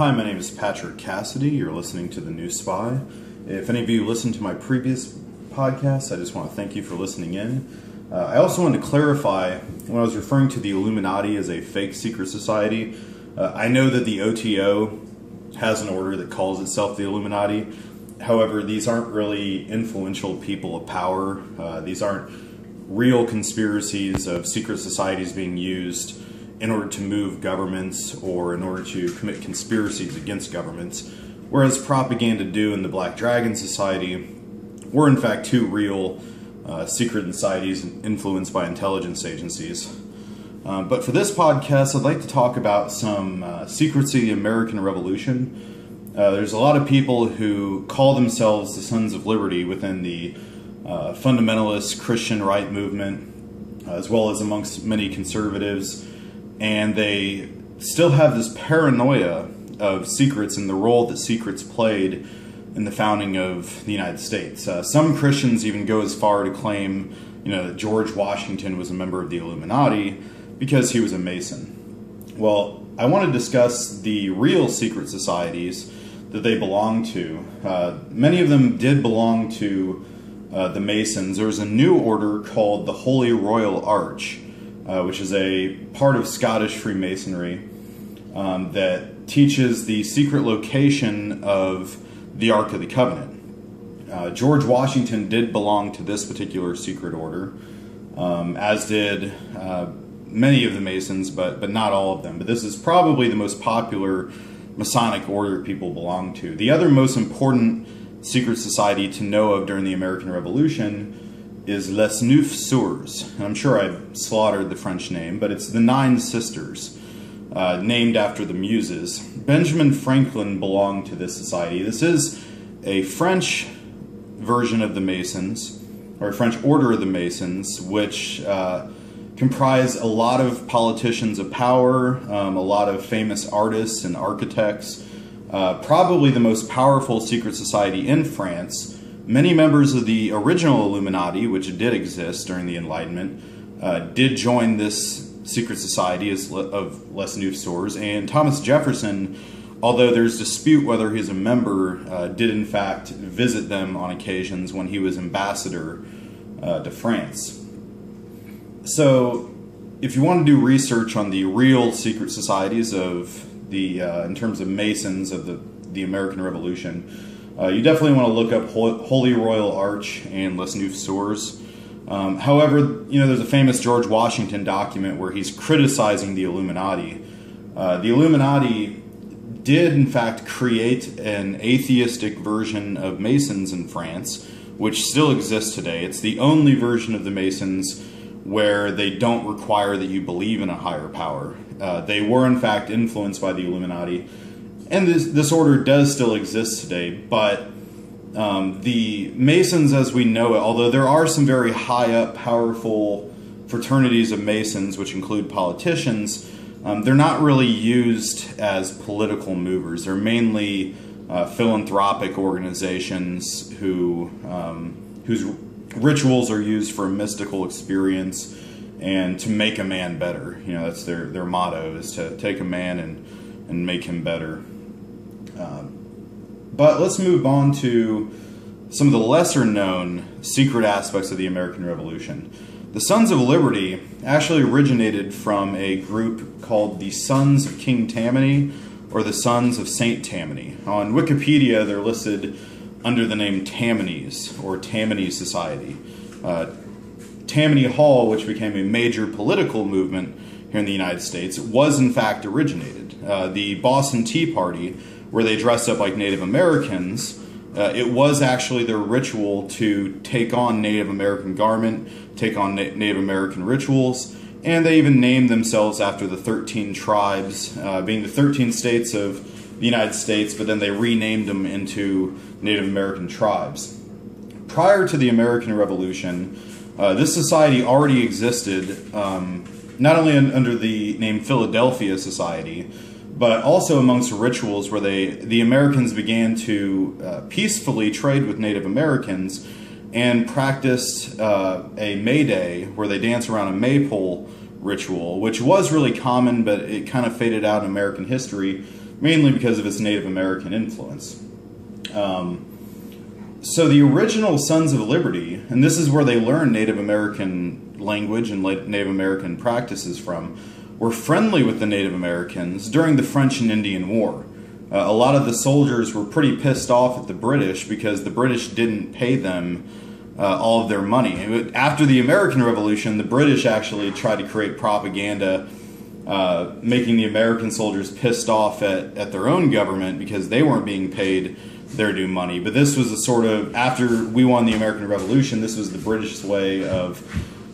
Hi, my name is Patrick Cassidy. You're listening to The New Spy. If any of you listened to my previous podcast, I just want to thank you for listening in. I also wanted to clarify, when I was referring to the Illuminati as a fake secret society, I know that the OTO has an order that calls itself the Illuminati. However, these aren't really influential people of power. These aren't real conspiracies of secret societies being used in order to move governments or in order to commit conspiracies against governments, whereas propaganda do in the Black Dragon Society were in fact two real secret societies influenced by intelligence agencies. But for this podcast, I'd like to talk about some secrets of the American Revolution. There's a lot of people who call themselves the Sons of Liberty within the fundamentalist Christian right movement, as well as amongst many conservatives, and they still have this paranoia of secrets and the role that secrets played in the founding of the United States. Some Christians even go as far to claim, that George Washington was a member of the Illuminati because he was a Mason. Well, I want to discuss the real secret societies that they belong to. Many of them did belong to the Masons. There was a new order called the Holy Royal Arch, which is a part of Scottish Freemasonry that teaches the secret location of the Ark of the Covenant. George Washington did belong to this particular secret order, as did many of the Masons, but not all of them. But this is probably the most popular Masonic order people belong to. The other most important secret society to know of during the American Revolution is Les Neuf Sœurs. And I'm sure I've slaughtered the French name, but it's the Nine Sisters, named after the Muses. Benjamin Franklin belonged to this society. This is a French version of the Masons, or a French order of the Masons, which comprise a lot of politicians of power, a lot of famous artists and architects, probably the most powerful secret society in France. Many members of the original Illuminati, which did exist during the Enlightenment, did join this secret society of Les Neuf Sœurs, and Thomas Jefferson, although there's dispute whether he's a member, did in fact visit them on occasions when he was ambassador to France. So, if you want to do research on the real secret societies of the, in terms of Masons of the American Revolution, you definitely want to look up Holy Royal Arch and Les Neuf Sœurs. However, there's a famous George Washington document where he's criticizing the Illuminati. The Illuminati did, in fact, create an atheistic version of Masons in France, which still exists today. It's the only version of the Masons where they don't require that you believe in a higher power. They were, in fact, influenced by the Illuminati. And this order does still exist today, but the Masons as we know it, although there are some very high up, powerful fraternities of Masons, which include politicians, they're not really used as political movers. They're mainly philanthropic organizations whose rituals are used for a mystical experience and to make a man better. That's their motto, is to take a man and make him better. But let's move on to some of the lesser known secret aspects of the American Revolution. The Sons of Liberty actually originated from a group called the Sons of King Tammany, or the Sons of Saint Tammany. On Wikipedia, they're listed under the name Tammany's, or Tammany Society. Tammany Hall, which became a major political movement here in the United States, was in fact originated. The Boston Tea Party, where they dressed up like Native Americans, it was actually their ritual to take on Native American garment, take on Native American rituals, and they even named themselves after the 13 tribes, being the 13 states of the United States, but then they renamed them into Native American tribes. Prior to the American Revolution, this society already existed, not only under the name Philadelphia Society, but also amongst rituals where the Americans began to peacefully trade with Native Americans and practiced a May Day, where they dance around a maypole ritual, which was really common, but it kind of faded out in American history mainly because of its Native American influence. So the original Sons of Liberty, and this is where they learned Native American language and Native American practices from, were friendly with the Native Americans during the French and Indian War. A lot of the soldiers were pretty pissed off at the British because the British didn't pay them all of their money. After the American Revolution, the British actually tried to create propaganda making the American soldiers pissed off at their own government because they weren't being paid their due money. But this was a sort of, after we won the American Revolution, this was the British way of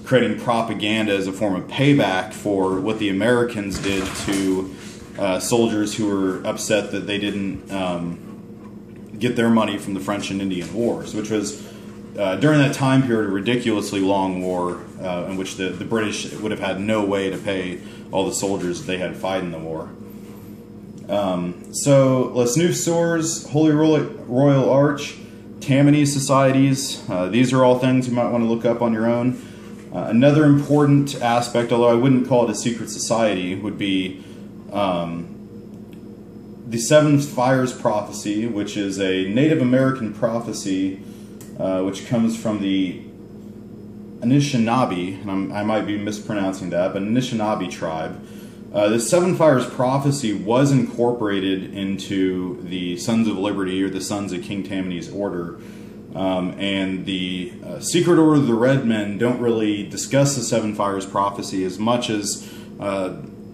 creating propaganda as a form of payback for what the Americans did to soldiers who were upset that they didn't get their money from the French and Indian Wars, which was during that time period a ridiculously long war in which the British would have had no way to pay all the soldiers that they had fight in the war. So Les Neuf Soeurs, Holy Royal Arch, Tammany societies, these are all things you might want to look up on your own. Another important aspect, although I wouldn't call it a secret society, would be the Seven Fires Prophecy, which is a Native American prophecy which comes from the Anishinaabe, and I might be mispronouncing that, but Anishinaabe tribe. The Seven Fires Prophecy was incorporated into the Sons of Liberty, or the Sons of King Tammany's order, and the Secret Order of the Red Men don't really discuss the Seven Fires Prophecy as much as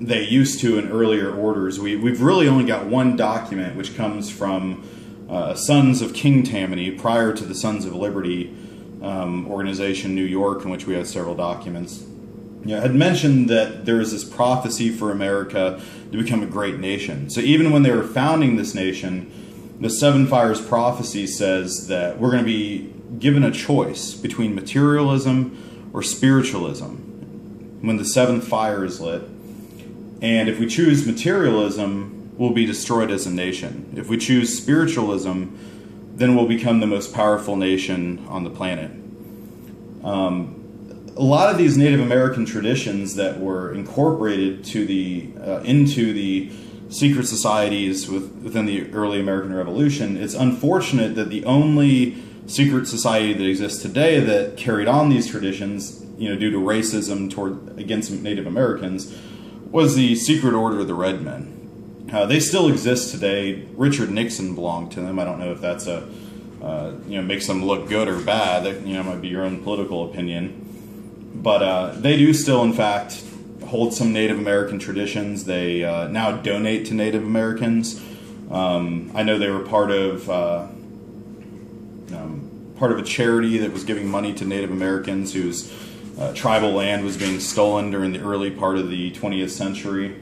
they used to in earlier orders. We've really only got one document, which comes from Sons of King Tammany, prior to the Sons of Liberty organization, New York, in which we had several documents. I had mentioned that there was this prophecy for America to become a great nation. So even when they were founding this nation, the Seven Fires Prophecy says that we're going to be given a choice between materialism or spiritualism when the seventh fire is lit. And if we choose materialism, we'll be destroyed as a nation. If we choose spiritualism, then we'll become the most powerful nation on the planet. A lot of these Native American traditions that were incorporated to into the secret societies within the early American Revolution, it's unfortunate that the only secret society that exists today that carried on these traditions, due to racism against Native Americans, was the Secret Order of the Red Men. They still exist today. Richard Nixon belonged to them. I don't know if that's makes them look good or bad. That might be your own political opinion. But they do still, in fact, hold some Native American traditions. They now donate to Native Americans. I know they were part of a charity that was giving money to Native Americans whose tribal land was being stolen during the early part of the 20th century.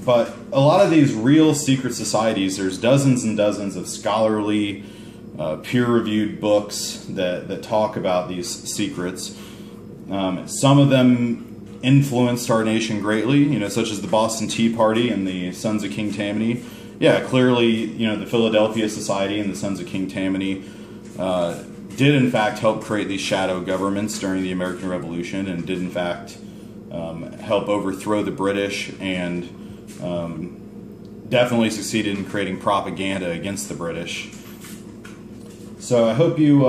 But a lot of these real secret societies, there's dozens and dozens of scholarly, peer-reviewed books that talk about these secrets. Some of them influenced our nation greatly, such as the Boston Tea Party and the Sons of King Tammany. Yeah, clearly, the Philadelphia Society and the Sons of King Tammany did in fact help create these shadow governments during the American Revolution, and did in fact help overthrow the British, and definitely succeeded in creating propaganda against the British. So I hope you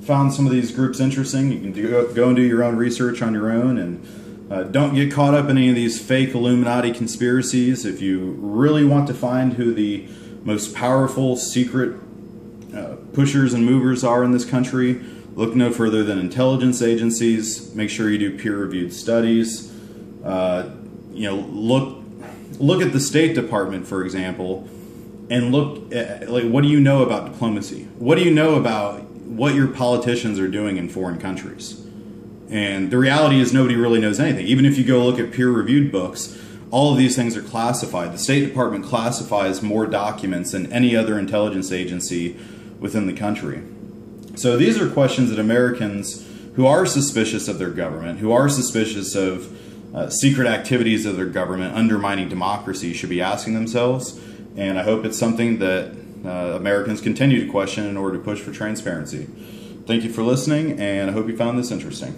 found some of these groups interesting. You can go and do your own research on your own, and don't get caught up in any of these fake Illuminati conspiracies. If you really want to find who the most powerful secret pushers and movers are in this country, look no further than intelligence agencies. Make sure you do peer-reviewed studies. Look at the State Department, for example, and look at, what do you know about diplomacy? What do you know about what your politicians are doing in foreign countries? And the reality is nobody really knows anything. Even if you go look at peer-reviewed books, all of these things are classified. The State Department classifies more documents than any other intelligence agency within the country. So these are questions that Americans who are suspicious of their government, who are suspicious of secret activities of their government undermining democracy, should be asking themselves. And I hope it's something that Americans continue to question in order to push for transparency. Thank you for listening, and I hope you found this interesting.